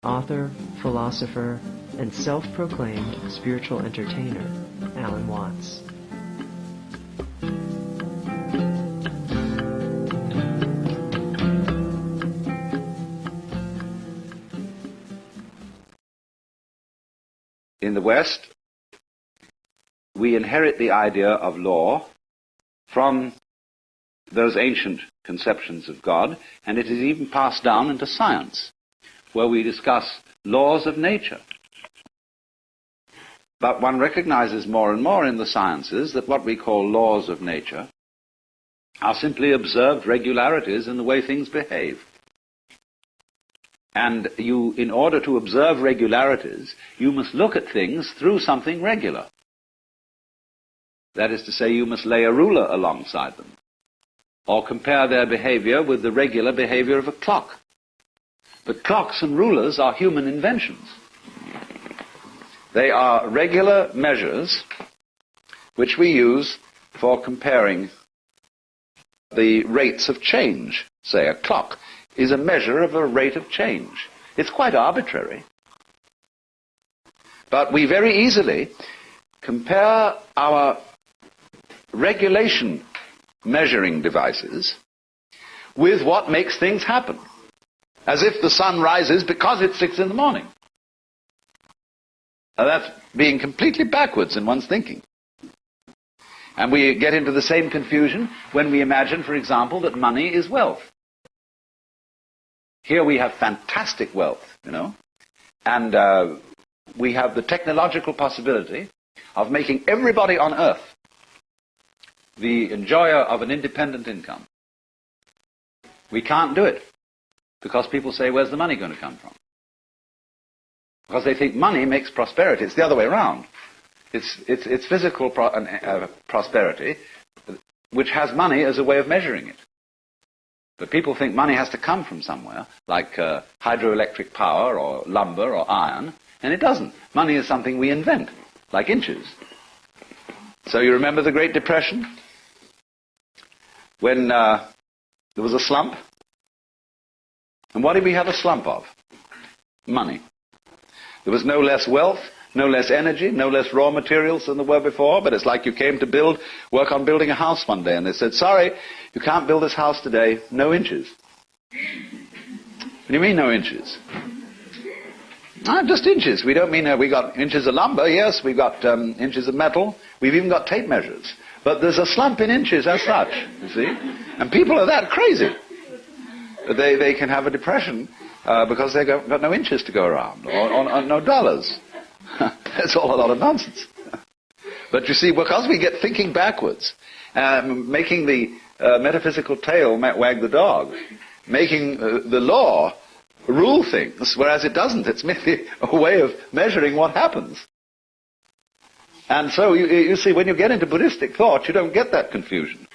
author, philosopher, and self-proclaimed spiritual entertainer, Alan Watts. In the West, we inherit the idea of law from those ancient conceptions of God, and it is even passed down into science, where we discuss laws of nature. But one recognizes more and more in the sciences that what we call laws of nature are simply observed regularities in the way things behave. And you, in order to observe regularities, you must look at things through something regular. That is to say, you must lay a ruler alongside them, or compare their behavior with the regular behavior of a clock. But clocks and rulers are human inventions. They are regular measures which we use for comparing the rates of change. Say, a clock is a measure of a rate of change. It's quite arbitrary. But we very easily compare our regulation measuring devices with what makes things happen, as if the sun rises because it's 6 in the morning. Now that's being completely backwards in one's thinking. And we get into the same confusion when we imagine, for example, that money is wealth. Here we have fantastic wealth, and we have the technological possibility of making everybody on earth the enjoyer of an independent income. We can't do it because people say, where's the money going to come from? Because they think money makes prosperity. It's the other way around. It's physical prosperity which has money as a way of measuring it. But people think money has to come from somewhere, like hydroelectric power or lumber or iron, and it doesn't. Money is something we invent, like inches. So you remember the Great Depression? When there was a slump? And what did we have a slump of? Money. There was no less wealth, no less energy, no less raw materials than there were before, but it's like you came to work on building a house one day, and they said, sorry, you can't build this house today, no inches. What do you mean, no inches? Just inches. We don't mean we got inches of lumber. Yes, we've got inches of metal. We've even got tape measures. But there's a slump in inches as such, you see. And people are that crazy. They can have a depression because they've got no inches to go around, or no dollars. That's all a lot of nonsense. But you see, because we get thinking backwards, making the metaphysical tail wag the dog, making the law rule things, whereas it doesn't. It's merely a way of measuring what happens. And so, you see, when you get into Buddhistic thought, you don't get that confusion.